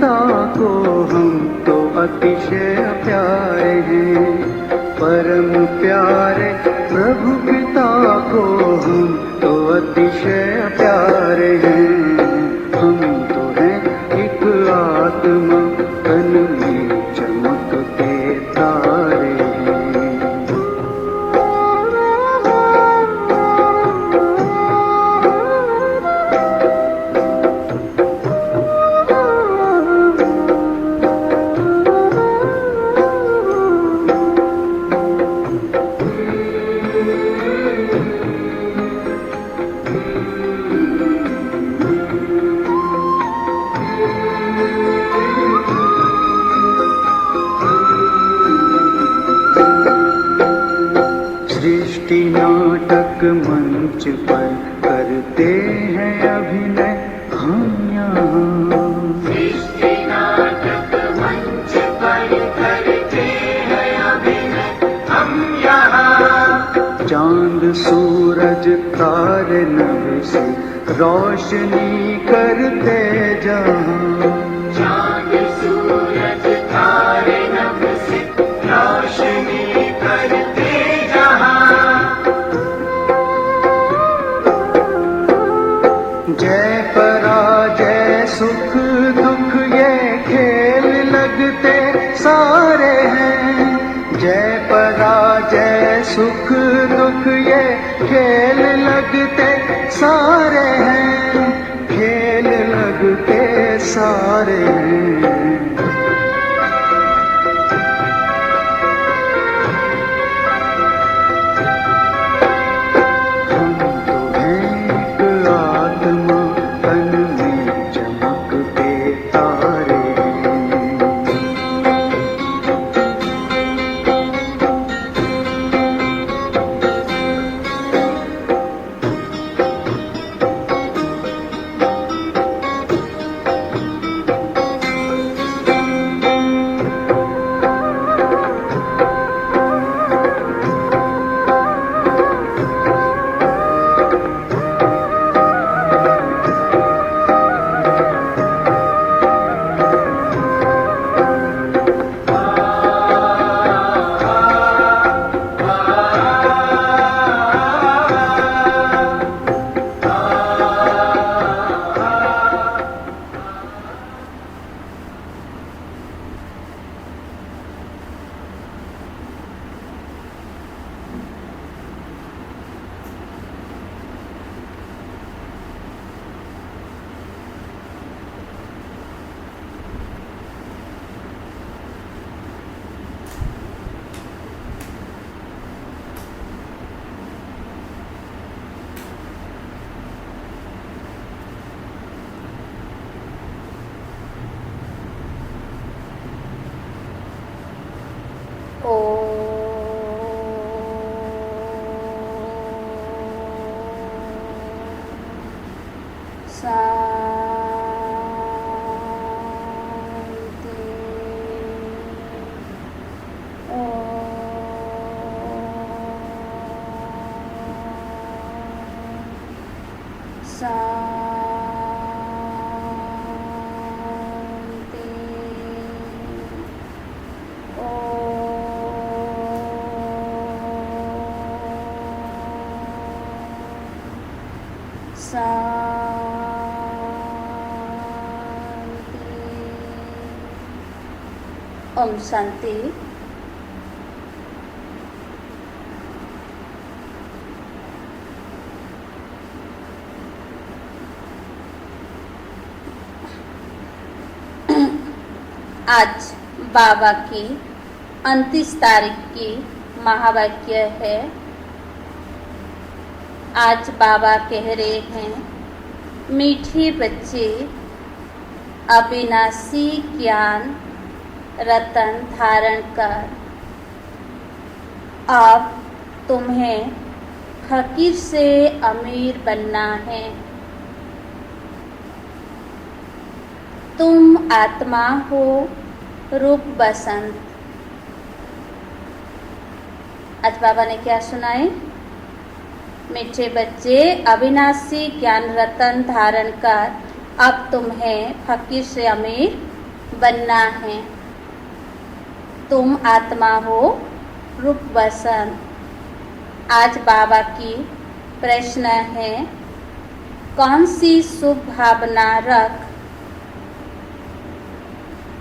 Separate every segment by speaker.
Speaker 1: पिता को हम तो अतिशय प्यारे हैं, परम प्यारे प्रभु पिता को हम तो अतिशय प्यारे हैं। हम तो हैं एक आत्मा तन में चमकते तारे हैं। सृष्टि नाटक मंच पर करते हैं अभिनय हम यहाँ।
Speaker 2: सृष्टि नाटक मंच पर करते हैं अभिनय हम यहाँ।
Speaker 1: चांद सूरज तारे नभ से रोशनी करते जहाँ।
Speaker 2: चांद सूरज तारे नभ से रोशनी करते
Speaker 1: जय पराजय सुख दुख ये खेल लगते सारे हैं। जय पराजय सुख दुख ये खेल लगते सारे हैं, खेल लगते सारे हैं।
Speaker 3: ओम शांति। आज बाबा की 29 तारीख की महावाक्य है। आज बाबा कह रहे हैं, मीठे बच्चे, अविनाशी ज्ञान रतन धारण कर। अब तुम्हें फकीर से अमीर बनना है। तुम आत्मा हो, रूप बसंत। आज बाबा ने क्या सुनाए? मीठे बच्चे, अविनाशी ज्ञान रतन धारण कर। अब तुम्हें फकीर से अमीर बनना है। तुम आत्मा हो रूप बसंत। आज बाबा की प्रश्न है, कौन सी शुभ भावना रख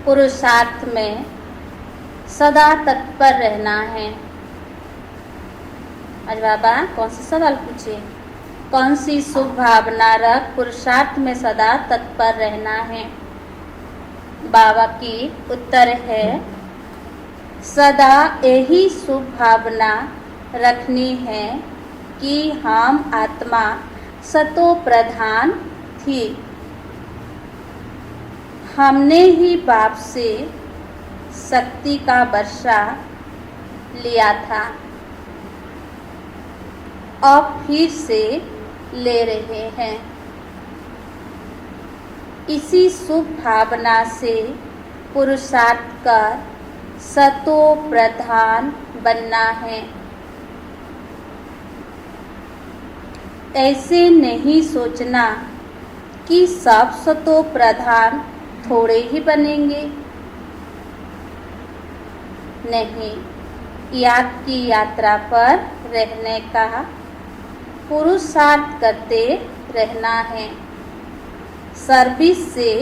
Speaker 3: पुरुषार्थ में सदा तत्पर रहना है। आज बाबा कौन सा सवाल पूछे, कौन सी शुभ भावना रख पुरुषार्थ में सदा तत्पर रहना है। बाबा की उत्तर है, सदा यही शुभ भावना रखनी है कि हम आत्मा सतो प्रधान थी। हमने ही बाप से शक्ति का वर्षा लिया था, अब फिर से ले रहे हैं। इसी शुभ भावना से पुरुषार्थ कर सतो प्रधान बनना है। ऐसे नहीं सोचना कि सब सतो प्रधान थोड़े ही बनेंगे। नहीं, याद की यात्रा पर रहने का पुरुषार्थ करते रहना है। सर्विस से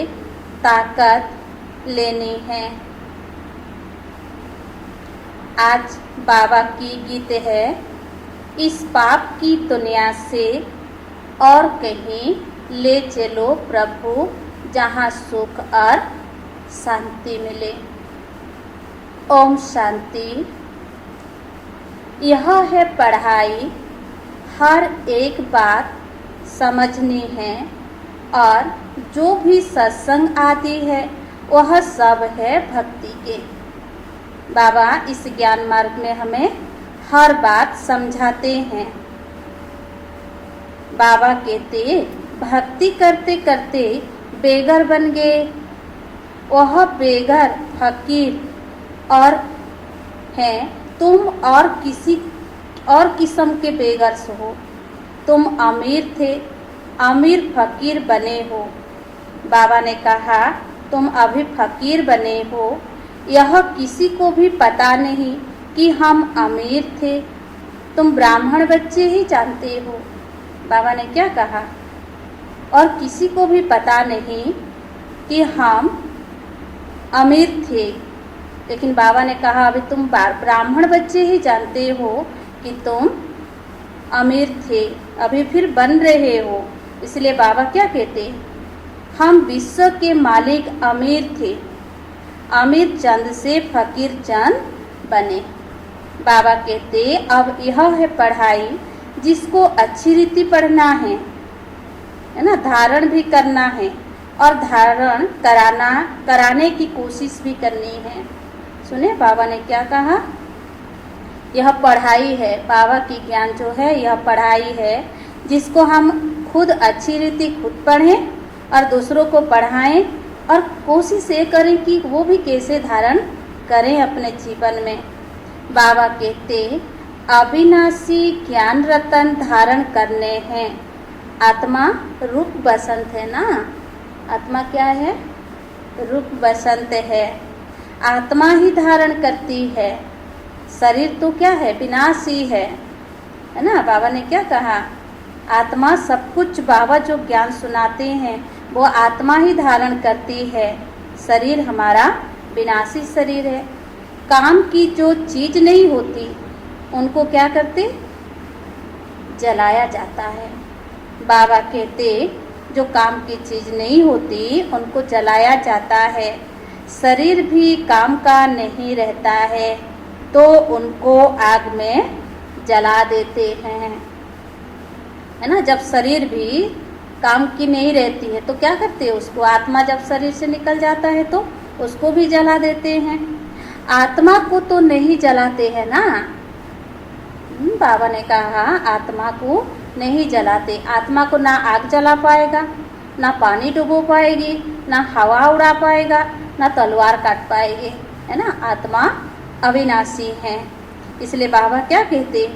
Speaker 3: ताकत लेनी है। आज बाबा की गीत है, इस पाप की दुनिया से और कहीं ले चलो प्रभु, जहाँ सुख और शांति मिले। ओम शांति। यह है पढ़ाई, हर एक बात समझनी है और जो भी सत्संग आदि है वह सब है भक्ति के। बाबा इस ज्ञान मार्ग में हमें हर बात समझाते हैं। बाबा कहते, भक्ति करते करते बेगर बन गए। वह बेगर फकीर और हैं, तुम और किसी और किस्म के बेगर हो। तुम अमीर थे, अमीर फकीर बने हो। बाबा ने कहा, तुम अभी फकीर बने हो, यह किसी को भी पता नहीं कि हम अमीर थे। तुम ब्राह्मण बच्चे ही जानते हो। बाबा ने क्या कहा, और किसी को भी पता नहीं कि हम अमीर थे। लेकिन बाबा ने कहा, अभी तुम ब्राह्मण बच्चे ही जानते हो कि तुम अमीर थे, अभी फिर बन रहे हो। इसलिए बाबा क्या कहते, हम विश्व के मालिक अमीर थे, अमीर चंद से फकीर चंद बने। बाबा कहते, अब यह है पढ़ाई जिसको अच्छी रीति पढ़ना है ना, धारण भी करना है और धारण कराने की कोशिश भी करनी है। सुने बाबा ने क्या कहा, यह पढ़ाई है। बाबा की ज्ञान जो है यह पढ़ाई है जिसको हम खुद अच्छी रीति खुद पढ़ें और दूसरों को पढ़ाएं और कोशिश ये करें कि वो भी कैसे धारण करें अपने जीवन में। बाबा कहते, अविनाशी ज्ञान रतन धारण करने हैं। आत्मा रूप बसंत है ना, आत्मा क्या है, रूप बसंत है। आत्मा ही धारण करती है, शरीर तो क्या है, विनाशी है ना। बाबा ने क्या कहा, आत्मा सब कुछ, बाबा जो ज्ञान सुनाते हैं वो आत्मा ही धारण करती है। शरीर हमारा विनाशी शरीर है। काम की जो चीज नहीं होती उनको क्या करते, जलाया जाता है। बाबा कहते, जो काम की चीज नहीं होती उनको जलाया जाता है। शरीर भी काम का नहीं रहता है तो उनको आग में जला देते हैं, है ना। जब शरीर भी काम की नहीं रहती है तो क्या करते हैं उसको, आत्मा जब शरीर से निकल जाता है तो उसको भी जला देते हैं। आत्मा को तो नहीं जलाते हैं ना। बाबा ने कहा, आत्मा को नहीं जलाते। आत्मा को ना आग जला पाएगा, ना पानी डुबो पाएगी, ना हवा उड़ा पाएगा, ना तलवार काट पाएगी, है ना। आत्मा अविनाशी है। इसलिए बाबा क्या कहते,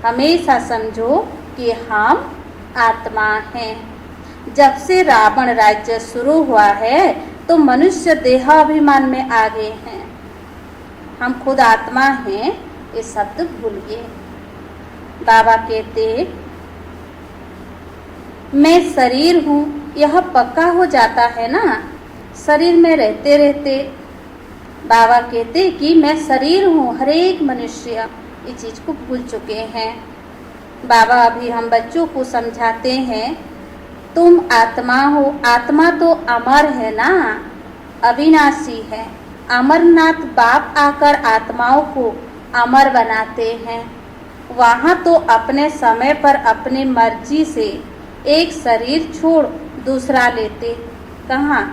Speaker 3: हमेशा समझो कि हम आत्मा हैं। जब से रावण राज्य शुरू हुआ है तो मनुष्य देहाभिमान में आ गए हैं। हम खुद आत्मा हैं, ये शब्द भूलिए। बाबा कहते मैं शरीर हूँ, यह पक्का हो जाता है ना शरीर में रहते रहते। बाबा कहते कि मैं शरीर हूँ, हर एक मनुष्य ये चीज को भूल चुके हैं। बाबा अभी हम बच्चों को समझाते हैं, तुम आत्मा हो, आत्मा तो अमर है ना, अविनाशी है। अमरनाथ बाप आकर आत्माओं को अमर बनाते हैं। वहाँ तो अपने समय पर अपनी मर्जी से एक शरीर छोड़ दूसरा लेते। कहाँ?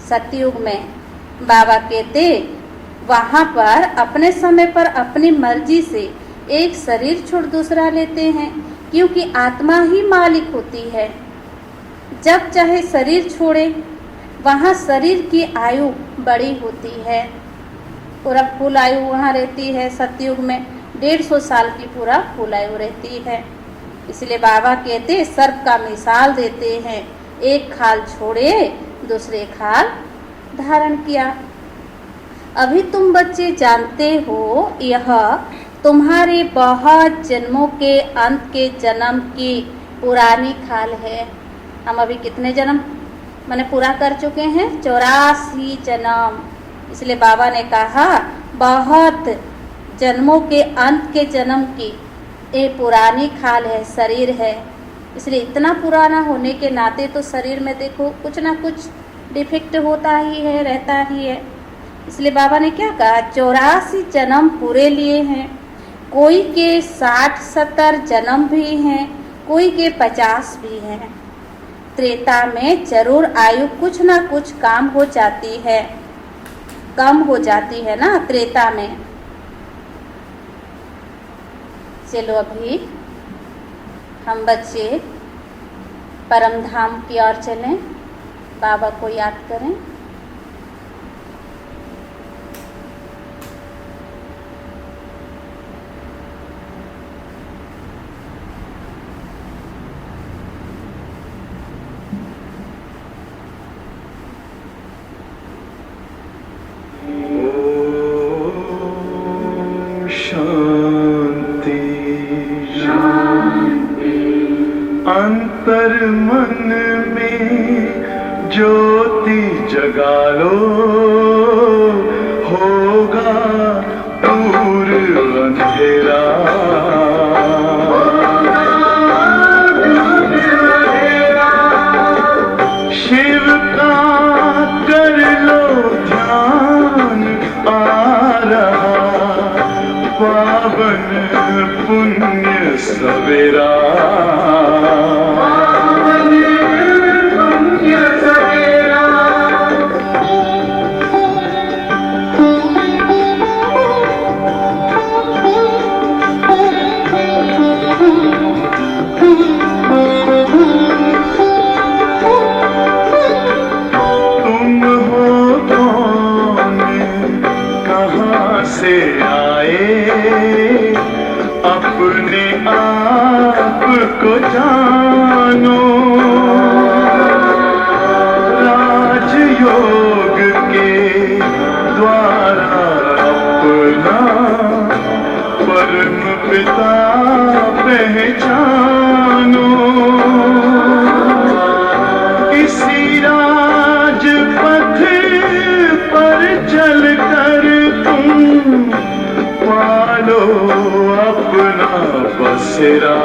Speaker 3: सतयुग में। बाबा कहते वहाँ पर अपने समय पर अपनी मर्जी से एक शरीर छोड़ दूसरा लेते हैं, क्योंकि आत्मा ही मालिक होती है। जब चाहे शरीर छोड़े, वहाँ शरीर की आयु बड़ी होती है। पूरा फुल आयु वहाँ रहती है। सतयुग में 150 साल की पूरा फुल आयु रहती है। इसलिए बाबा कहते सर्प का मिसाल देते हैं, एक खाल छोड़े दूसरे खाल धारण किया। अभी तुम बच्चे जानते हो यह तुम्हारे बहुत जन्मों के अंत के जन्म की पुरानी खाल है। हम अभी कितने जन्म मैंने पूरा कर चुके हैं? 84 जन्म। इसलिए बाबा ने कहा बहुत जन्मों के अंत के जन्म की ये पुरानी खाल है, शरीर है। इसलिए इतना पुराना होने के नाते तो शरीर में देखो कुछ ना कुछ डिफेक्ट होता ही है, रहता ही है। इसलिए बाबा ने क्या कहा, 84 जन्म पूरे लिए हैं। कोई के 60-70 जन्म भी हैं, कोई के 50 भी हैं। त्रेता में जरूर आयु कुछ ना कुछ काम हो जाती है, कम हो जाती है ना त्रेता में। चलो अभी हम बच्चे परम धाम की ओर चलें, बाबा को याद करें।
Speaker 1: अंतर मन में ज्योति जगा लो, होगा दूर अंधेरा। शिव का कर लो ध्यान, आ रहा पावन पुण्य सवेरा। से आए अपने आप को जानो, राजयोग के द्वारा अपना परम पिता पहचानो। इसी राजपथ पर चलकर तुम पालो अपना बसेरा।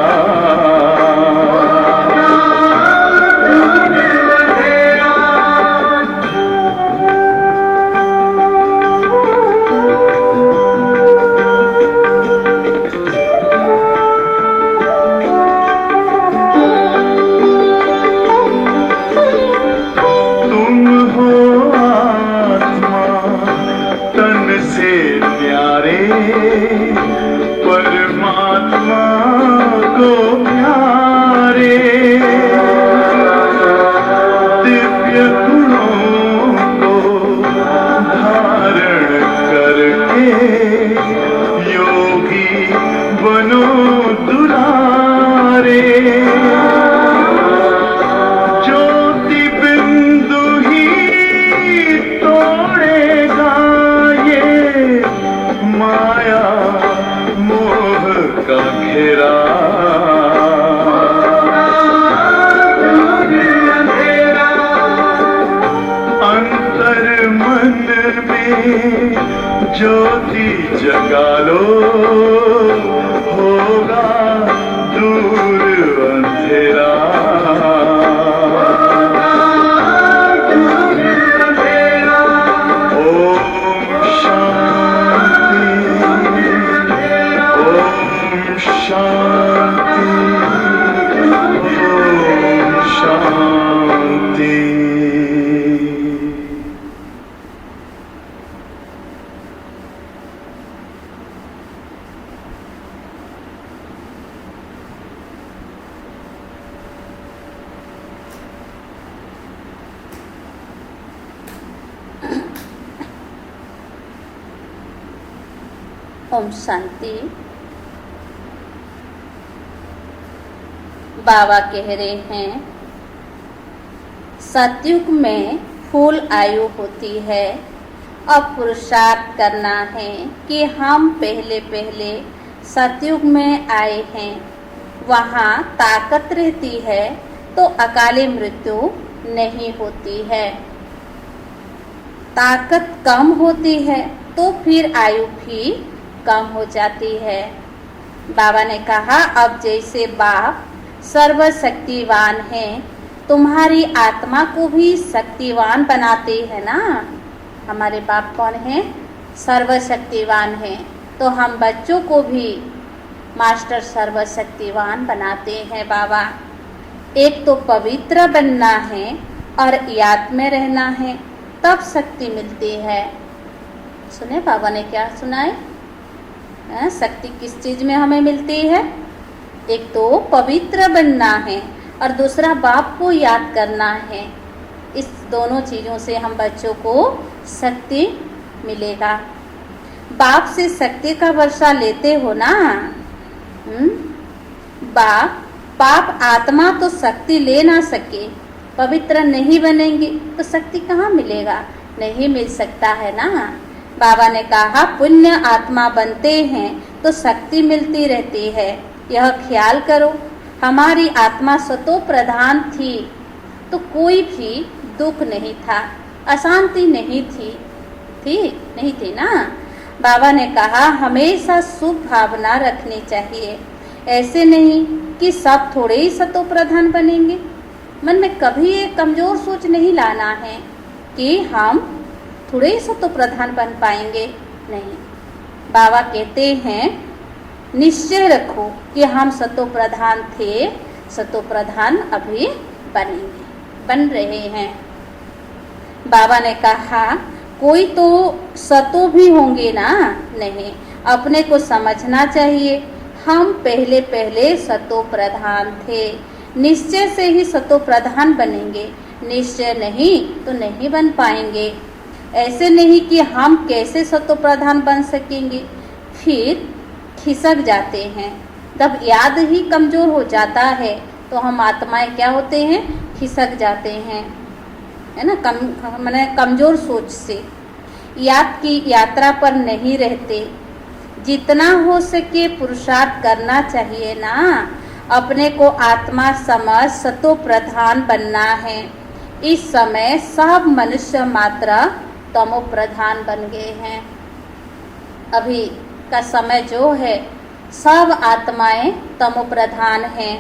Speaker 1: तुम हो आत्मा तन से प्यारे, परमात्मा को प्यारे। अंधेरा अंतर मन में ज्योति जगा लो, होगा दूर अंधेरा। ओम शांति, ओम शांति, ओम शांति।
Speaker 3: ओम शांति। बाबा कह रहे हैं, सतयुग में फूल आयु होती है। अब पुरुषार्थ करना है कि हम पहले पहले सतयुग में आए हैं, वहाँ ताकत रहती है तो अकाली मृत्यु नहीं होती है। ताकत कम होती है तो फिर आयु भी कम हो जाती है। बाबा ने कहा, अब जैसे बाप सर्वशक्तिवान हैं, तुम्हारी आत्मा को भी शक्तिवान बनाते हैं ना। हमारे बाप कौन है? सर्वशक्तिवान हैं। तो हम बच्चों को भी मास्टर सर्वशक्तिवान बनाते हैं बाबा। एक तो पवित्र बनना है और याद में रहना है, तब शक्ति मिलती है। सुने बाबा ने क्या सुनाए? शक्ति किस चीज में हमें मिलती है? एक तो पवित्र बनना है और दूसरा बाप को याद करना है। इस दोनों चीजों से हम बच्चों को शक्ति मिलेगा। बाप से शक्ति का वर्षा लेते हो ना। बाप आत्मा तो शक्ति ले ना सके, पवित्र नहीं बनेंगे तो शक्ति कहाँ मिलेगा? नहीं मिल सकता है ना। बाबा ने कहा, पुण्य आत्मा बनते हैं तो शक्ति मिलती रहती है। यह ख्याल करो, हमारी आत्मा सतो प्रधान थी तो कोई भी दुख नहीं था, अशांति नहीं थी ना। बाबा ने कहा, हमेशा शुभ भावना रखनी चाहिए। ऐसे नहीं कि सब थोड़े ही सतो प्रधान बनेंगे। मन में कभी एक कमजोर सोच नहीं लाना है कि हम थोड़े ही सतो प्रधान बन पाएंगे। नहीं, बाबा कहते हैं, निश्चय रखो कि हम सतो प्रधान थे, सतो प्रधान अभी बनेंगे, बन रहे हैं। बाबा ने कहा, कोई तो सतो भी होंगे ना। नहीं, अपने को समझना चाहिए, हम पहले पहले सतो प्रधान थे। निश्चय से ही सतो प्रधान बनेंगे, निश्चय नहीं तो नहीं बन पाएंगे। ऐसे नहीं कि हम कैसे सतो प्रधान बन सकेंगे, फिर खिसक जाते हैं। जब याद ही कमजोर हो जाता है तो हम आत्माएं क्या होते हैं? खिसक जाते हैं, है ना। मैंने कमजोर सोच से याद की यात्रा पर नहीं रहते। जितना हो सके पुरुषार्थ करना चाहिए ना। अपने को आत्मा समझ सतो प्रधान बनना है। इस समय सब मनुष्य मात्र तमो प्रधान बन गए हैं। अभी का समय जो है सब आत्माएं तमो प्रधान हैं।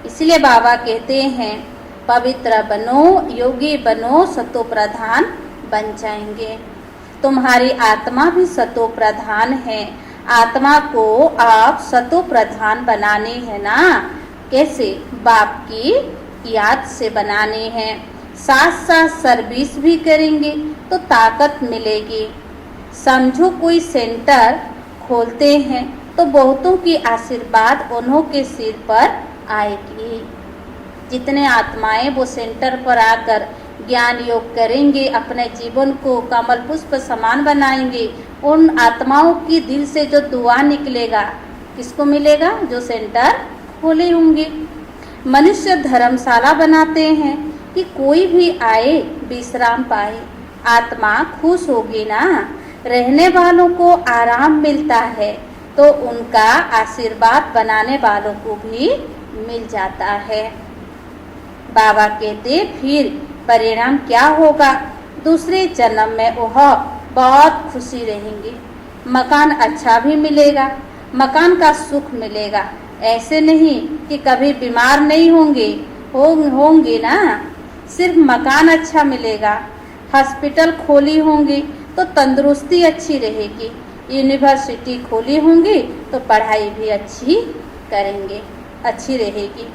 Speaker 3: इसलिए बाबा कहते हैं, पवित्र बनो, योगी बनो, सतो प्रधान बन जाएंगे। तुम्हारी आत्मा भी सतो प्रधान है। आत्मा को आप सतो प्रधान बनानी है ना। कैसे? बाप की याद से बनानी है। साथ साथ सर्विस भी करेंगे तो ताकत मिलेगी। समझो कोई सेंटर खोलते हैं तो बहुतों की आशीर्वाद उन्हों के सिर पर आएगी। जितने आत्माएं वो सेंटर पर आकर ज्ञान योग करेंगे, अपने जीवन को कमल पुष्प समान बनाएंगे, उन आत्माओं की दिल से जो दुआ निकलेगा किसको मिलेगा? जो सेंटर खोले होंगे। मनुष्य धर्मशाला बनाते हैं कि कोई भी आए विश्राम पाए, आत्मा खुश होगी ना। रहने वालों को आराम मिलता है तो तो उनका आशीर्वाद बनाने वालों को भी मिल जाता है। बाबा कहते फिर परिणाम क्या होगा, दूसरे जन्म में वह बहुत खुशी रहेंगे, मकान अच्छा भी मिलेगा, मकान का सुख मिलेगा। ऐसे नहीं कि कभी बीमार नहीं होंगे ना, सिर्फ मकान अच्छा मिलेगा, हॉस्पिटल खोली होंगी तो तंदुरुस्ती अच्छी रहेगी, यूनिवर्सिटी खोली होंगी तो पढ़ाई भी अच्छी करेंगे, अच्छी रहेगी।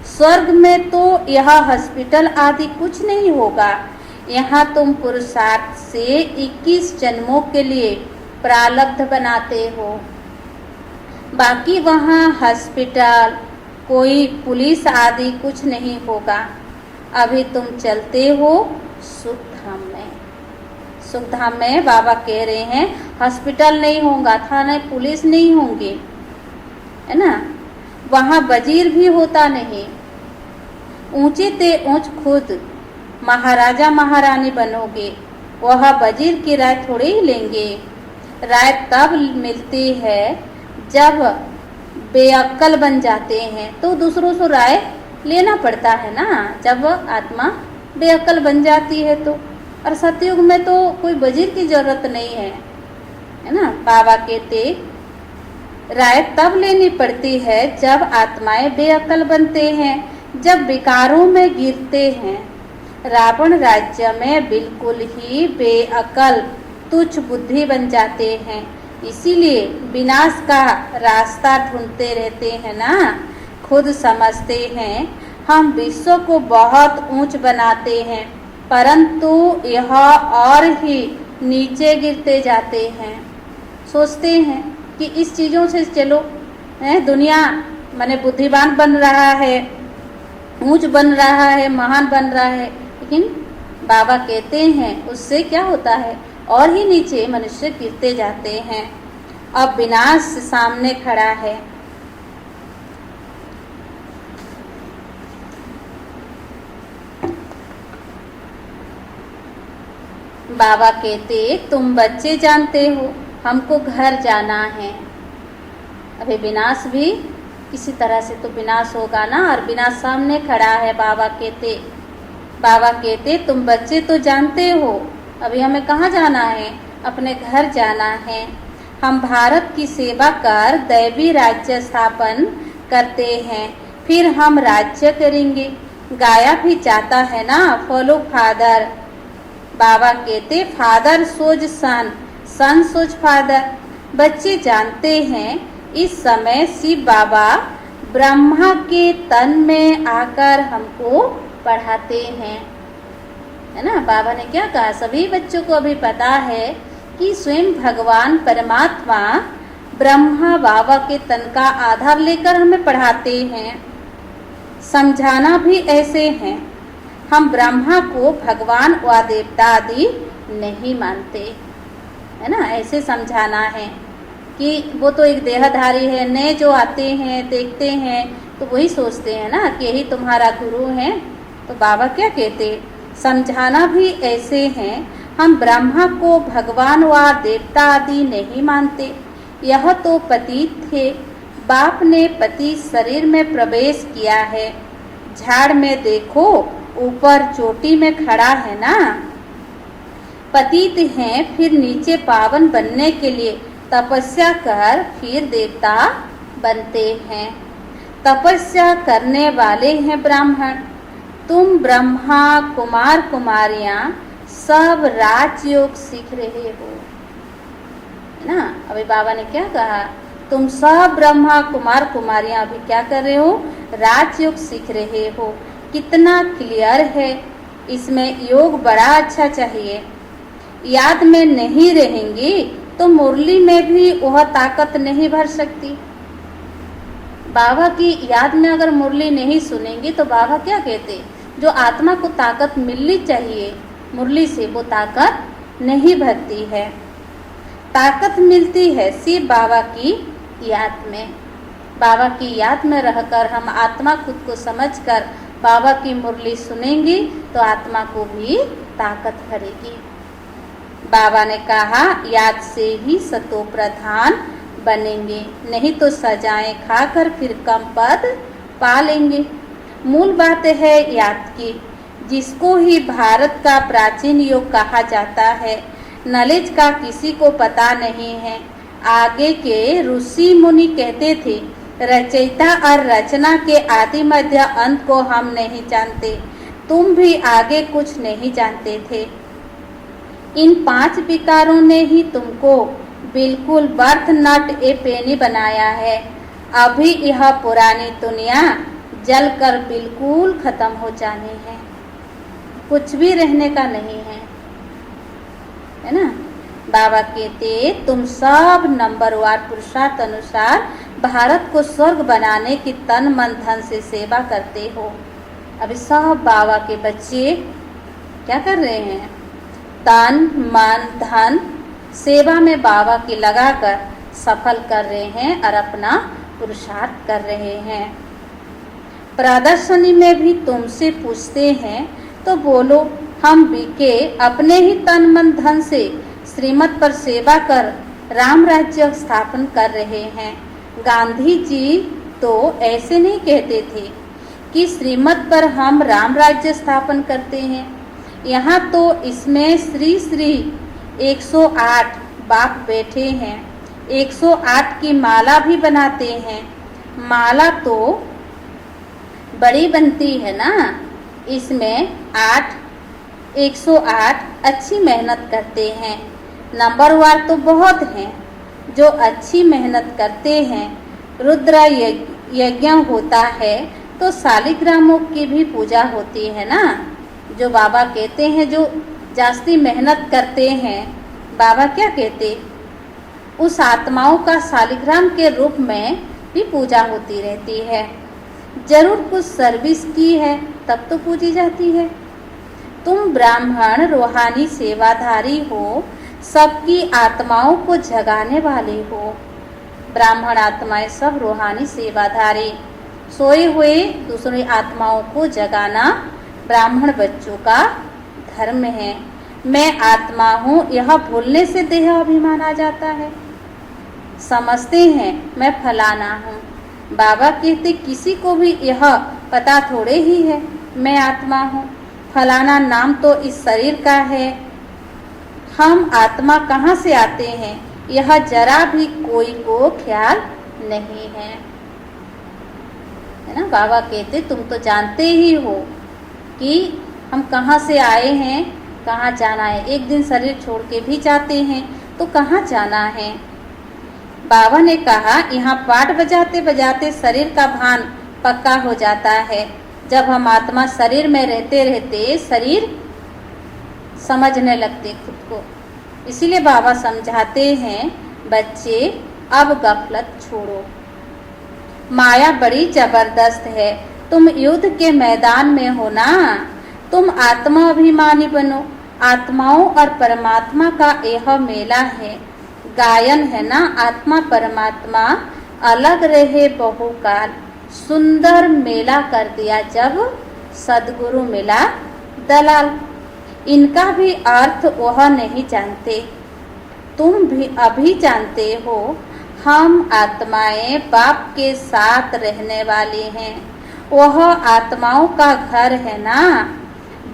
Speaker 3: स्वर्ग में तो यह हॉस्पिटल आदि कुछ नहीं होगा, यहाँ तुम पुरुषार्थ से 21 जन्मों के लिए प्रारब्ध बनाते हो। बाकी वहाँ हॉस्पिटल, कोई पुलिस आदि कुछ नहीं होगा। अभी तुम चलते हो सुख धाम में। सुख धाम में बाबा कह रहे हैं हॉस्पिटल नहीं होगा, थाना पुलिस नहीं होंगे, है ना। वहाँ वजीर भी होता नहीं, ऊंचे ते ऊंच खुद महाराजा महारानी बनोगे। वह वजीर की राय थोड़ी ही लेंगे। राय तब मिलती है जब बेअक्ल बन जाते हैं तो दूसरों से राय लेना पड़ता है ना, जब आत्मा बेअक्ल बन जाती है तो। और सतयुग में तो कोई वजीर की जरूरत नहीं है ना। बाबा कहते राय तब लेनी पड़ती है जब आत्माएं बेअक्ल बनते हैं, जब विकारों में गिरते हैं। रावण राज्य में बिल्कुल ही बेअक्ल तुच्छ बुद्धि बन जाते हैं, इसीलिए विनाश का रास्ता ढूंढते रहते हैं ना। खुद समझते हैं हम विश्व को बहुत ऊंच बनाते हैं, परंतु यह और ही नीचे गिरते जाते हैं। सोचते हैं कि इस चीज़ों से चलो दुनिया माने बुद्धिमान बन रहा है, ऊंच बन रहा है, महान बन रहा है, लेकिन बाबा कहते हैं उससे क्या होता है, और ही नीचे मनुष्य गिरते जाते हैं। अब विनाश सामने खड़ा है। बाबा कहते तुम बच्चे जानते हो हमको घर जाना है। अभी विनाश भी किसी तरह से तो विनाश होगा ना, और विनाश सामने खड़ा है। बाबा कहते तुम बच्चे तो जानते हो अभी हमें कहाँ जाना है, अपने घर जाना है। हम भारत की सेवा कर दैवी राज्य स्थापन करते हैं, फिर हम राज्य करेंगे। गाया भी जाता है ना, फॉलो फादर। बाबा कहते फादर सोज सन, सन सोज फादर। बच्चे जानते हैं इस समय शिव बाबा ब्रह्मा के तन में आकर हमको पढ़ाते हैं, है ना। बाबा ने क्या कहा, सभी बच्चों को अभी पता है कि स्वयं भगवान परमात्मा ब्रह्मा बाबा के तन का आधार लेकर हमें पढ़ाते हैं। समझाना भी ऐसे हैं, हम ब्रह्मा को भगवान व देवता आदि नहीं मानते, है ना। ऐसे समझाना है कि वो तो एक देहधारी है, नए जो आते हैं देखते हैं तो वही सोचते हैं ना कि यही तुम्हारा गुरु है। तो बाबा क्या कहते, समझाना भी ऐसे हैं, हम ब्रह्मा को भगवान व देवता आदि नहीं मानते। यह तो पतित थे, बाप ने पति शरीर में प्रवेश किया है। झाड़ में देखो ऊपर चोटी में खड़ा है ना, पतित हैं, फिर नीचे पावन बनने के लिए तपस्या कर फिर देवता बनते हैं। तपस्या करने वाले हैं ब्राह्मण। तुम ब्रह्मा कुमार कुमारियां सब राजयोग सीख रहे हो, है ना। अभी बाबा ने क्या कहा, तुम सब ब्रह्मा कुमार कुमारियां अभी क्या कर रहे हो, राजयोग सीख रहे हो। कितना क्लियर है, इसमें योग बड़ा अच्छा चाहिए। याद में नहीं रहेंगी तो मुरली में भी वह ताकत नहीं भर सकती। बाबा की याद में अगर मुरली नहीं सुनेंगे तो बाबा क्या कहते, जो आत्मा को ताकत मिलनी चाहिए मुरली से वो ताकत नहीं भरती है। ताकत मिलती है शिव बाबा की याद में। बाबा की याद में रहकर हम आत्मा खुद को समझकर बाबा की मुरली सुनेंगे तो आत्मा को भी ताकत भरेगी। बाबा ने कहा याद से ही सतो प्रधान बनेंगे, नहीं तो सजाएं खाकर फिर कम पद पा लेंगे। मूल बात है याद की, जिसको ही भारत का प्राचीन युग कहा जाता है, नॉलेज का किसी को पता नहीं है। आगे के ऋषि मुनि कहते थे, रचयिता और रचना के आदि मध्य अंत को हम नहीं जानते। तुम भी आगे कुछ नहीं जानते थे। इन 5 विकारों ने ही तुमको बिल्कुल बर्थ नट ए पेनी बनाया है। अभी यह पुरानी दुनिया जलकर बिल्कुल खत्म हो जानी है, कुछ भी रहने का नहीं है ना। बाबा कहते, तुम सब नंबरवार पुरुषार्थ अनुसार भारत को स्वर्ग बनाने की तन मन धन से सेवा करते हो। अभी सब बाबा के बच्चे क्या कर रहे हैं? तन मन धन सेवा में बाबा की लगाकर सफल कर रहे हैं और अपना पुरुषार्थ कर रहे हैं। प्रदर्शनी में भी तुमसे पूछते हैं तो बोलो, हम बिके अपने ही तन मन धन से श्रीमत पर सेवा कर राम राज्य स्थापन कर रहे हैं। गांधी जी तो ऐसे नहीं कहते थे कि श्रीमत पर हम राम राज्य स्थापन करते हैं। यहाँ तो इसमें श्री श्री 108 बाप बैठे हैं, 108 की माला भी बनाते हैं। माला तो बड़ी बनती है ना, इसमें 108 अच्छी मेहनत करते हैं। नंबरवार तो बहुत हैं जो अच्छी मेहनत करते हैं। रुद्र यज्ञ होता है तो शालिग्रामों की भी पूजा होती है ना। जो बाबा कहते हैं जो जास्ती मेहनत करते हैं, बाबा क्या कहते, उस आत्माओं का शालिग्राम के रूप में भी पूजा होती रहती है। जरूर कुछ सर्विस की है तब तो पूजी जाती है। तुम ब्राह्मण रूहानी सेवाधारी हो, सबकी आत्माओं को जगाने वाले हो। ब्राह्मण आत्माएं सब रूहानी सेवाधारी, सोए हुए दूसरी आत्माओं को जगाना ब्राह्मण बच्चों का धर्म है। मैं आत्मा हूँ, यह भूलने से देह अभिमान आ जाता है। समझते हैं मैं फलाना हूँ। बाबा कहते, किसी को भी यह पता थोड़े ही है मैं आत्मा हूँ। फलाना नाम तो इस शरीर का है। हम आत्मा कहाँ से आते हैं, यह जरा भी कोई को ख्याल नहीं है ना। बाबा कहते, तुम तो जानते ही हो कि हम कहाँ से आए हैं, कहाँ जाना है। एक दिन शरीर छोड़ के भी जाते हैं तो कहाँ जाना है। बाबा ने कहा, यहाँ पाठ बजाते बजाते शरीर का भान पक्का हो जाता है। जब हम आत्मा शरीर में रहते रहते शरीर समझने लगते खुद को। इसीलिए बाबा समझाते हैं, बच्चे अब गफलत छोड़ो। माया बड़ी जबरदस्त है। तुम युद्ध के मैदान में हो ना, तुम आत्मा अभिमानी बनो। आत्माओं और परमात्मा का यह मेला है। गायन है ना, आत्मा परमात्मा अलग रहे बहुकाल। सुंदर मेला कर दिया जब सदगुरु मिला दलाल। इनका भी अर्थ वह नहीं जानते, तुम भी अभी जानते हो। हम आत्माएं बाप के साथ रहने वाली हैं। वह आत्माओं का घर है ना,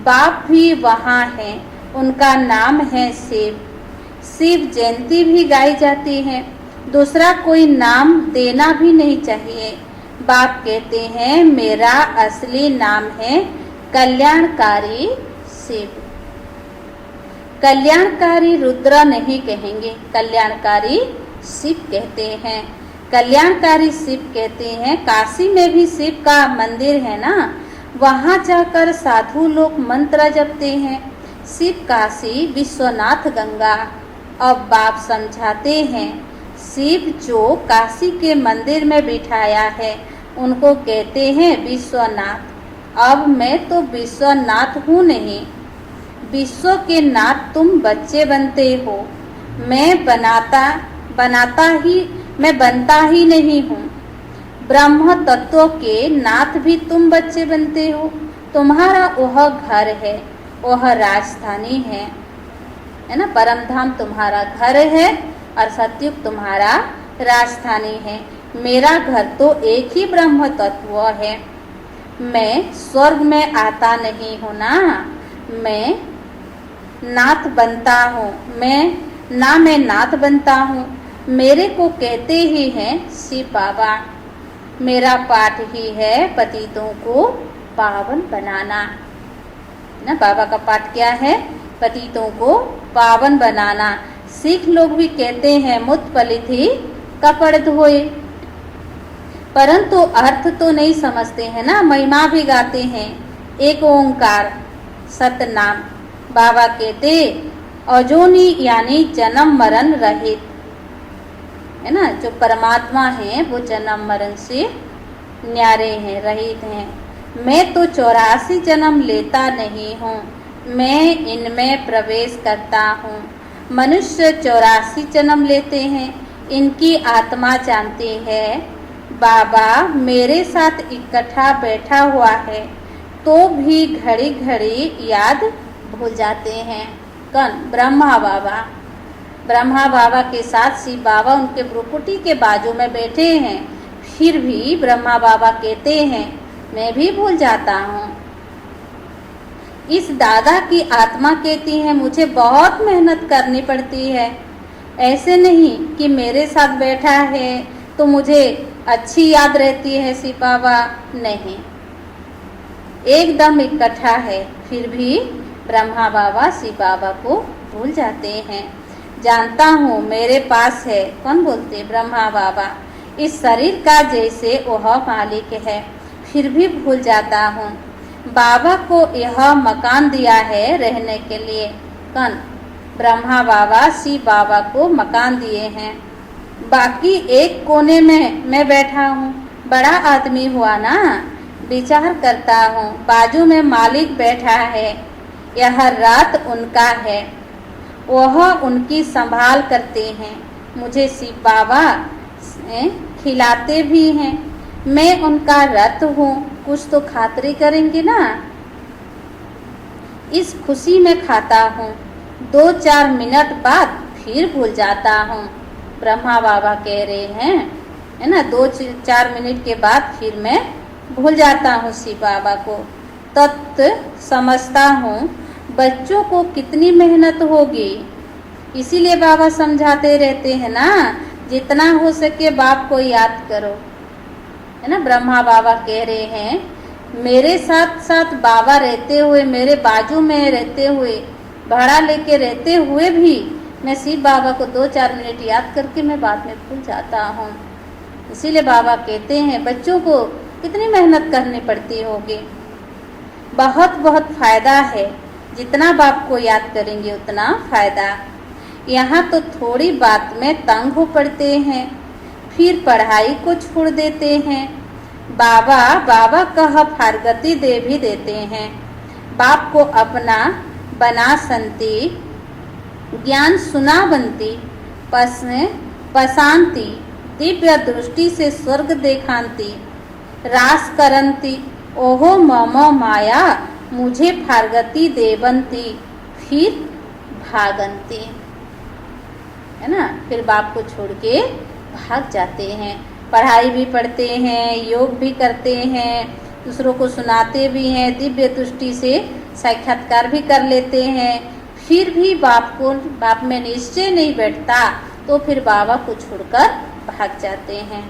Speaker 3: बाप भी वहाँ है। उनका नाम है शिव। शिव जयंती भी गाई जाती है। दूसरा कोई नाम देना भी नहीं चाहिए। बाप कहते हैं, मेरा असली नाम है कल्याणकारी शिव। कल्याणकारी रुद्र नहीं कहेंगे, कल्याणकारी शिव कहते हैं। कल्याणकारी शिव कहते हैं। काशी में भी शिव का मंदिर है ना, वहाँ जाकर साधु लोग मंत्र जपते हैं। शिव काशी विश्वनाथ गंगा। अब बाप समझाते हैं, शिव जो काशी के मंदिर में बिठाया है उनको कहते हैं विश्वनाथ। अब मैं तो विश्वनाथ हूँ नहीं, विश्व के नाथ तुम बच्चे बनते हो। मैं बनता ही नहीं हूँ। ब्रह्म तत्व के नाथ भी तुम बच्चे बनते हो। तुम्हारा वह घर है, वह राजधानी है ना। परम धाम तुम्हारा घर है और सतयुग तुम्हारा राजधानी है। मेरा घर तो एक ही ब्रह्म तत्व है। मैं स्वर्ग में आता नहीं हूँ ना, मैं नाथ बनता हूँ। मैं नाथ बनता हूँ। मेरे को कहते ही हैं शिव बाबा। मेरा पाठ ही है पतितों को पावन बनाना। ना बाबा का पाठ क्या है? पतितों को पावन बनाना। सिख लोग भी कहते हैं मुत पलित ही कपड़ धोए, परंतु अर्थ तो नहीं समझते हैं ना। महिमा भी गाते हैं। एक ओंकार सतनाम। बाबा कहते अजोनी यानी जन्म मरण रहित है ना। जो परमात्मा है वो जन्म मरण से न्यारे हैं, रहित हैं। मैं तो 84 जन्म लेता नहीं हूँ, मैं इनमें प्रवेश करता हूँ। मनुष्य 84 जन्म लेते हैं, इनकी आत्मा जानती है। बाबा मेरे साथ इकट्ठा बैठा हुआ है तो भी घड़ी घड़ी याद भूल जाते हैं। कौन? ब्रह्मा बाबा। ब्रह्मा बाबा के साथ शिव बाबा उनके भ्रुकुटी के बाजू में बैठे हैं, फिर भी ब्रह्मा बाबा कहते हैं मैं भी भूल जाता हूँ। इस दादा की आत्मा कहती है मुझे बहुत मेहनत करनी पड़ती है। ऐसे नहीं कि मेरे साथ बैठा है तो मुझे अच्छी याद रहती है शिव बाबा, नहीं, एकदम इकट्ठा है, फिर भी ब्रह्मा बाबा शिव बाबा को भूल जाते हैं। जानता हूँ मेरे पास है। कौन बोलते? ब्रह्मा बाबा। इस शरीर का जैसे वह मालिक है, फिर भी भूल जाता हूँ। बाबा को यह मकान दिया है रहने के लिए। कौन? ब्रह्मा बाबा शिव बाबा को मकान दिए हैं। बाकी एक कोने में मैं बैठा हूँ। बड़ा आदमी हुआ ना, विचार करता हूँ। बाजू में मालिक बैठा है, यह रात उनका है, वह उनकी संभाल करते हैं। मुझे शिव बाबा खिलाते भी हैं। मैं उनका रथ हूँ, कुछ तो खातिरी करेंगे ना। इस खुशी में खाता हूँ, 2-4 मिनट बाद फिर भूल जाता हूँ। ब्रह्मा बाबा कह रहे हैं है ना, 2-4 मिनट के बाद फिर मैं भूल जाता हूँ शिव बाबा को। तत्व समझता हूँ बच्चों को कितनी मेहनत होगी, इसीलिए बाबा समझाते रहते हैं ना, जितना हो सके बाप को याद करो, है ना। ब्रह्मा बाबा कह रहे हैं मेरे साथ साथ बाबा रहते हुए, मेरे बाजू में रहते हुए, भाड़ा लेके रहते हुए भी मैं शिव बाबा को 2-4 मिनट याद करके मैं बाद में भूल जाता हूँ। इसीलिए बाबा कहते हैं बच्चों को कितनी मेहनत करनी पड़ती होगी। बहुत बहुत फायदा है, जितना बाप को याद करेंगे उतना फायदा। यहाँ तो थोड़ी बात में तंग हो पड़ते हैं, फिर पढ़ाई को छोड़ देते हैं। बाबा कह फारगति दे भी देते हैं। बाप को अपना बना संती, ज्ञान सुना बनती, पसांती, दिव्य दृष्टि से स्वर्ग देखांती, रास करंती, ओहो ममो माया, मुझे फारगति देवंती, फिर भागंती, है ना। फिर बाप को छोड़ के भाग जाते हैं। पढ़ाई भी पढ़ते हैं, योग भी करते हैं, दूसरों को सुनाते भी हैं, दिव्य दृष्टि से साक्षात्कार भी कर लेते हैं, फिर भी बाप में निश्चय नहीं बैठता तो फिर बाबा को छोड़कर भाग जाते हैं।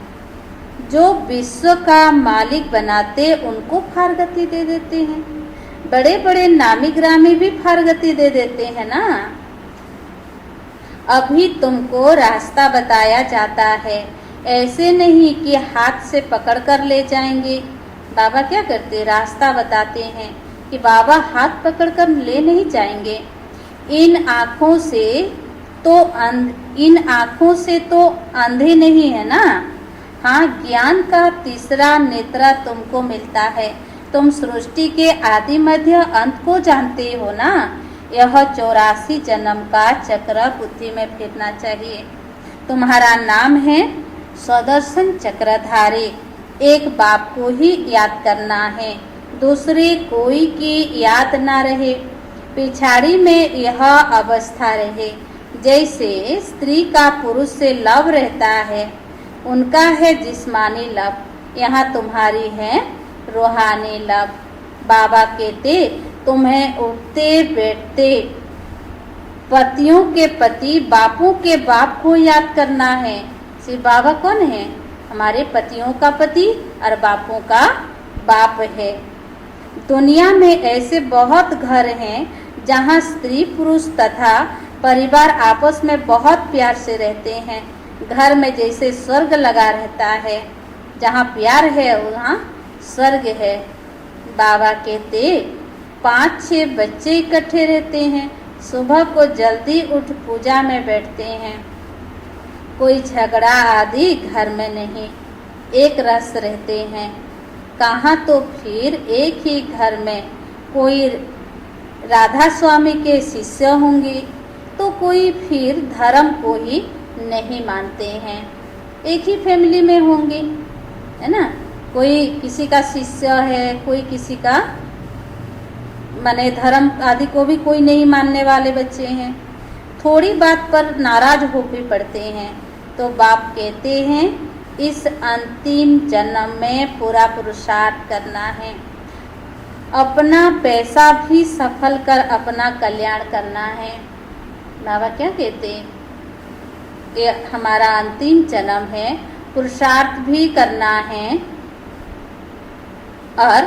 Speaker 3: जो विश्व का मालिक बनाते उनको फारगति दे देते हैं। बड़े बड़े नामी ग्रामी भी फारगति दे देते हैं ना। अभी तुमको रास्ता बताया जाता है, ऐसे नहीं कि हाथ से पकड़ कर ले जाएंगे। बाबा क्या करते? रास्ता बताते हैं कि बाबा हाथ पकड़ कर ले नहीं जाएंगे। इन आँखों से तो अंधे नहीं है ना। हाँ, ज्ञान का तीसरा नेत्र तुमको मिलता है। तुम सृष्टि के आदि मध्य अंत को जानते हो ना। यह 84 जन्म का चक्र बुद्धि में फिरना चाहिए। तुम्हारा नाम है स्वदर्शन चक्रधारी। एक बाप को ही याद करना है, दूसरे कोई की याद ना रहे। पिछाड़ी में यह अवस्था रहे, जैसे स्त्री का पुरुष से लव रहता है, उनका है जिस्मानी लव, यहाँ तुम्हारी है रूहानी लव। बाबा कहते तुम्हें उठते बैठते पतियों के पति, बापों के बाप को याद करना है। श्री बाबा कौन है? हमारे पतियों का पति और बापों का बाप है। दुनिया में ऐसे बहुत घर हैं जहाँ स्त्री पुरुष तथा परिवार आपस में बहुत प्यार से रहते हैं। घर में जैसे स्वर्ग लगा रहता है, जहाँ प्यार है वहाँ स्वर्ग है। बाबा कहते 5-6 बच्चे इकट्ठे रहते हैं, सुबह को जल्दी उठ पूजा में बैठते हैं। कोई झगड़ा आदि घर में नहीं, एक रस रहते हैं। कहाँ तो फिर एक ही घर में कोई राधा स्वामी के शिष्य होंगे, तो कोई फिर धर्म को ही नहीं मानते हैं। एक ही फैमिली में होंगे, है ना। कोई किसी का शिष्य है, कोई किसी का माने धर्म आदि को भी कोई नहीं मानने वाले बच्चे हैं। थोड़ी बात पर नाराज हो भी पड़ते हैं। तो बाप कहते हैं इस अंतिम जन्म में पूरा पुरुषार्थ करना है, अपना पैसा भी सफल कर अपना कल्याण करना है। बाबा क्या कहते हैं? ये हमारा अंतिम जन्म है, पुरुषार्थ भी करना है। और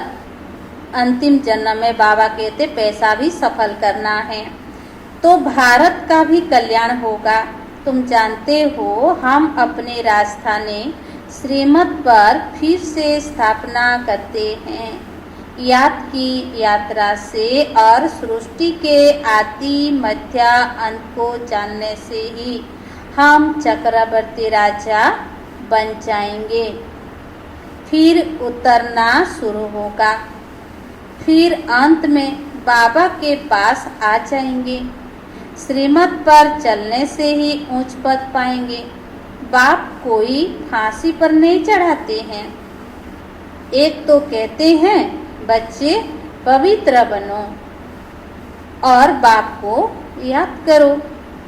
Speaker 3: अंतिम जन्म में बाबा कहते पैसा भी सफल करना है, तो भारत का भी कल्याण होगा। तुम जानते हो हम अपने राजधानी श्रीमत पर फिर से स्थापना करते हैं। याद की यात्रा से और सृष्टि के आदि मध्य अंत को जानने से ही हम चक्रवर्ती राजा बन जाएंगे। फिर उतरना शुरू होगा, फिर अंत में बाबा के पास आ जाएंगे। श्रीमत पर चलने से ही ऊंच पद पाएंगे। बाप कोई फांसी पर नहीं चढ़ाते हैं। एक तो कहते हैं बच्चे पवित्र बनो और बाप को याद करो।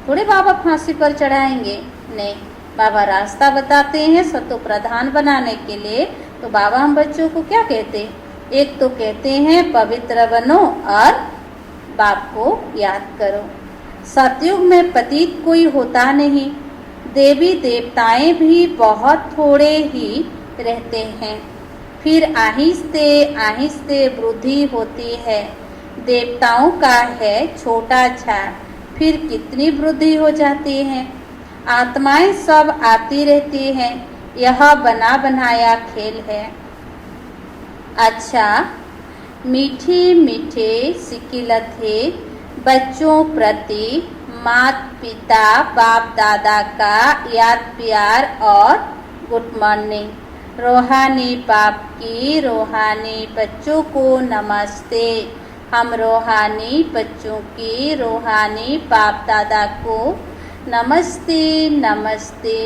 Speaker 3: थोड़े बाबा फांसी पर चढ़ाएंगे, नहीं। बाबा रास्ता बताते हैं सतो प्रधान बनाने के लिए। तो बाबा हम बच्चों को क्या कहते? एक तो कहते हैं पवित्र बनो और बाप को याद करो। सतयुग में पतित कोई होता नहीं, देवी देवताएं भी बहुत थोड़े ही रहते हैं। फिर आहिस्ते आहिस्ते वृद्धि होती है। देवताओं का है छोटा झाड़, फिर कितनी वृद्धि हो जाती है। आत्माएं सब आती रहती हैं, यह बना बनाया खेल है। अच्छा, मीठे मीठे सिकिलथे बच्चों प्रति माता पिता बाप दादा का याद प्यार और गुड मॉर्निंग। रूहानी बाप की रूहानी बच्चों को नमस्ते। हम रूहानी बच्चों की रूहानी बाप दादा को नमस्ते नमस्ते।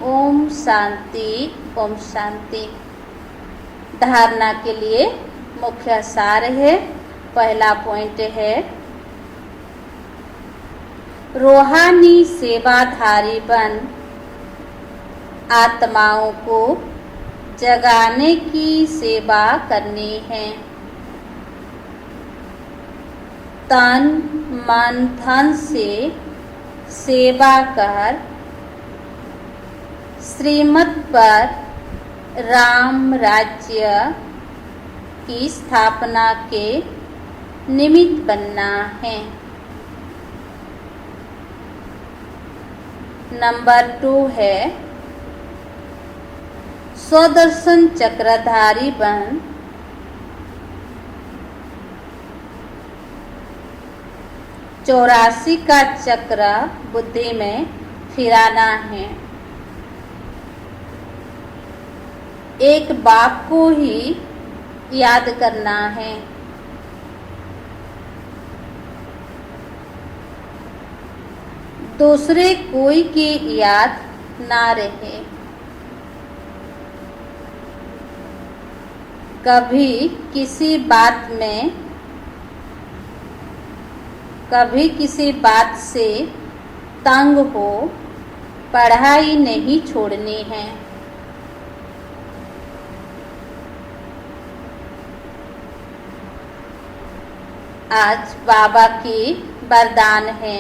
Speaker 3: ओम शांति ओम शांति। धारणा के लिए मुख्य सार है। पहला पॉइंट है रूहानी सेवाधारी बन आत्माओं को जगाने की सेवा करनी है। तन मन धन से सेवा कर श्रीमत पर राम राज्य की स्थापना के निमित्त बनना है। नंबर 2 है स्वदर्शन चक्रधारी बन चौरासी का चक्र बुद्धि में फिराना है। एक बाप को ही याद करना है। दूसरे कोई की याद ना रहे। कभी किसी बात से तंग हो, पढ़ाई नहीं छोड़नी है। आज बाबा की वरदान है,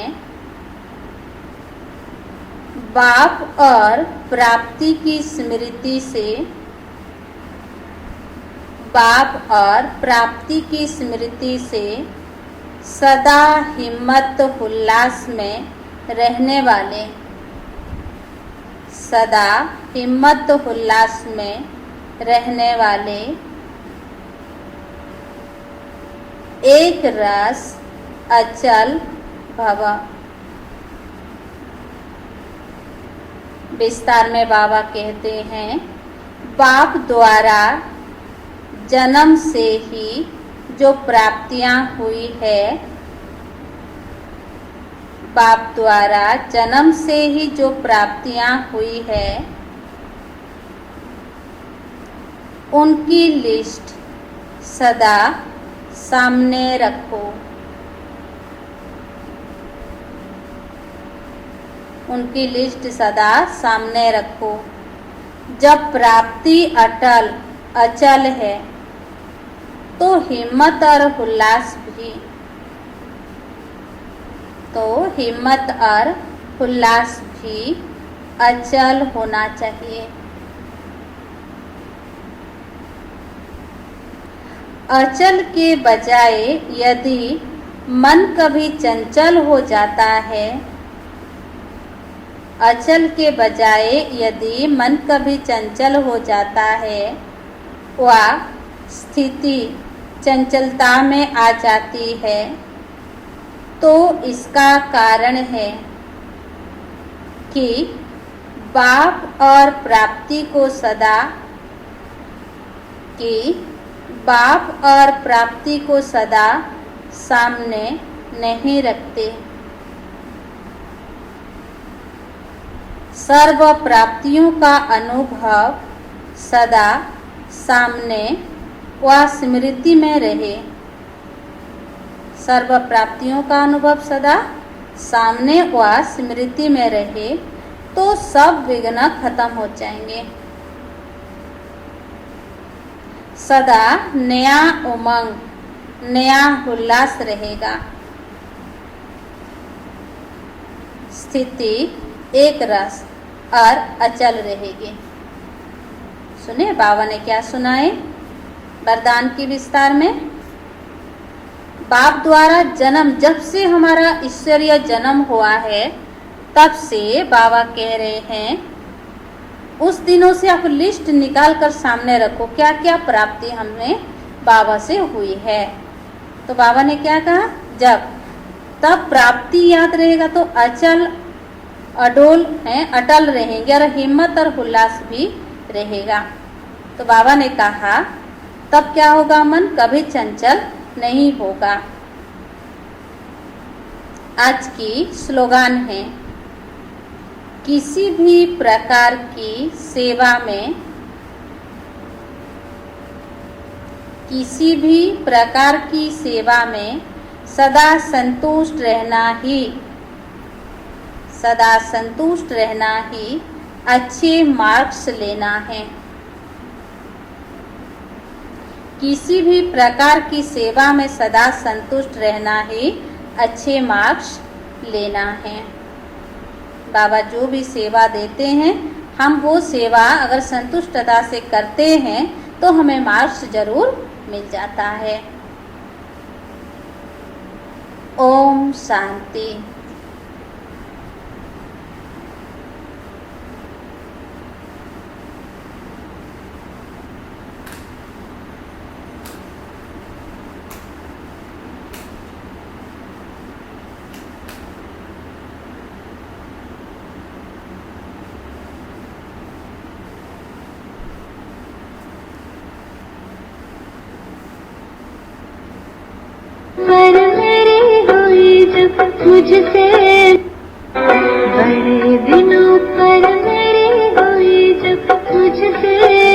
Speaker 3: बाप और प्राप्ति की स्मृति से, बाप और प्राप्ति की स्मृति से सदा हिम्मत उल्लास में रहने वाले, सदा हिम्मत उल्लास में रहने वाले, एक रस अचल भव। विस्तार में बाबा कहते हैं, बाप द्वारा जन्म से ही जो प्राप्तियां हुई है, बाप द्वारा जन्म से ही जो प्राप्तियां हुई है, उनकी लिस्ट सदा सामने रखो। उनकी लिस्ट सदा सामने रखो। जब प्राप्ति अचल है तो हिम्मत और उल्लास भी, तो हिम्मत और उल्लास भी अचल होना चाहिए। अचल के बजाय यदि मन कभी चंचल हो जाता है, अचल के बजाय यदि मन कभी चंचल हो जाता है, वह स्थिति चंचलता में आ जाती है, तो इसका कारण है कि बाप और प्राप्ति को सदा, कि बाप और प्राप्ति को सदा सामने नहीं रखते। सर्व प्राप्तियों का अनुभव सदा सामने व स्मृति में रहे। सर्व प्राप्तियों का अनुभव सदा सामने व स्मृति में रहे तो सब विघ्न खत्म हो जाएंगे। सदा नया उमंग, नया उल्लास रहेगा। स्थिति एक रस और अचल रहेगी। सुने बाबा ने क्या सुनाए वरदान की विस्तार में। बाप द्वारा जन्म, जब से हमारा ईश्वरीय जन्म हुआ है तब से बाबा कह रहे हैं, उस दिनों से आप लिस्ट निकाल कर सामने रखो, क्या क्या प्राप्ति हमें बाबा से हुई है। तो बाबा ने क्या कहा, जब तब प्राप्ति याद रहेगा तो अचल अडोल है, अटल रहेंगे और हिम्मत और उल्लास भी रहेगा। तो बाबा ने कहा तब क्या होगा, मन कभी चंचल नहीं होगा। आज की स्लोगान है, किसी भी प्रकार की सेवा में, किसी भी प्रकार की सेवा में सदा संतुष्ट रहना ही, सदा संतुष्ट रहना ही अच्छे मार्क्स लेना है। किसी भी प्रकार की सेवा में सदा संतुष्ट रहना ही अच्छे मार्क्स लेना है। बाबा जो भी सेवा देते हैं, हम वो सेवा अगर संतुष्टता से करते हैं तो हमें मार्क्स जरूर मिल जाता है। ओम शांति।
Speaker 2: पर मेरी हुई जब तुझसे बड़े दिनों पर मेरी हुई जब तुझसे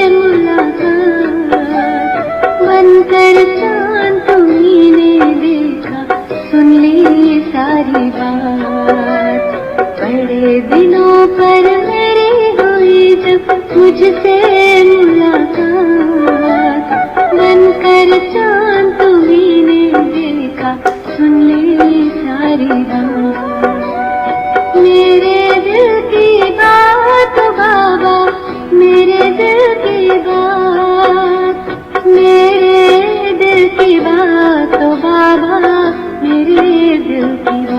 Speaker 2: मुलाकात, बनकर चांद तुम्हीं ने देखा, सुन ली सारी बात। दिनों पर मेरी हुई जब मुझसे मुलाकात, बनकर चांद तुम्हीं ने देखा, सुन ली सारी बात। मेरे दिल की बात बाबा, मेरे दिल की बात, मेरे दिल की बात तो बाबा, मेरे दिल की बात।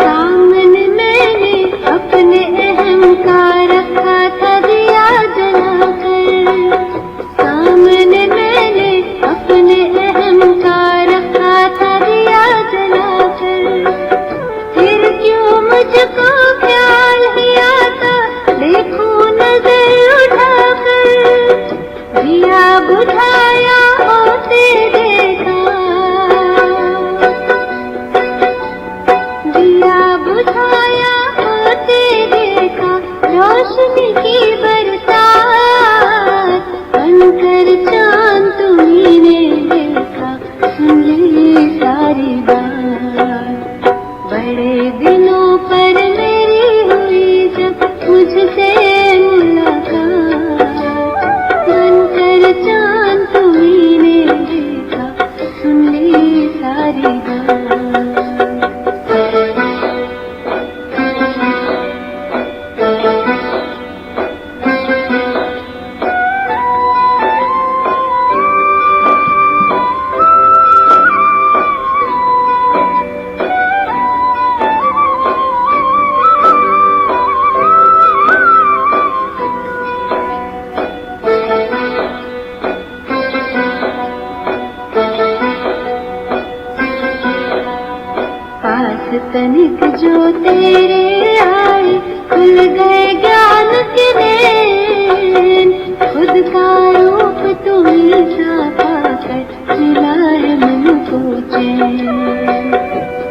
Speaker 2: सामने मैंने अपने अहम का रखा था दिया जलाकर, सामने मैंने अपने अहम का रखा था दिया जलाकर, फिर क्यों मुझको ख्याल ही आता, देखूं नजर उठाकर, दिया बुझाया होते देखा, दिया बुझाया होते देखा, रोशनी की बरसात, बनकर चांद तुम्हीं ने देखा, सुन ली सारी बात। बड़े दिनों पर मेरी हुई जब मुझसे मुलाकात, बनकर चांद तुम्हीं ने देखा, सुन ली सारी बात। पास तनिक जो तेरे आए, खुल गए ज्ञान के नैन, खुद का रूप तुम्हीं सा पाकर, मिला है मन को चैन।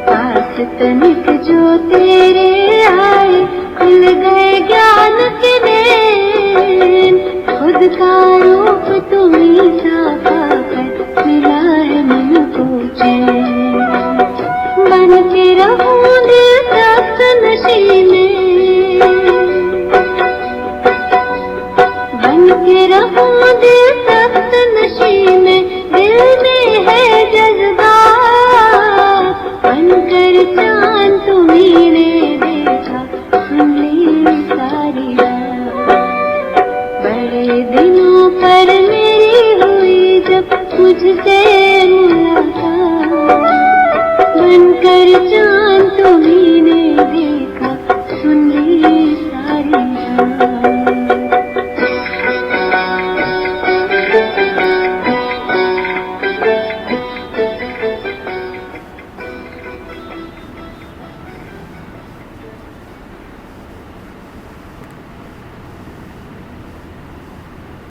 Speaker 2: पास तनिक जो तेरे आए, खुल गए ज्ञान के नैन, खुद का रूप तुम्हीं सा पाकर, मिला है मन को चैन। बन के रहूं दिल तख्त नशीने, बन के रहूं दिल तख्त नशीने, दिल में है जज्बात, बनकर चांद तुम्हीं ने देखा, सुन ली सारी बात। बड़े दिनों पर मेरी हुई जब मुझसे मुलाकात, बनकर चांद तुम्हीं ने देखा, सुन ली सारी बात।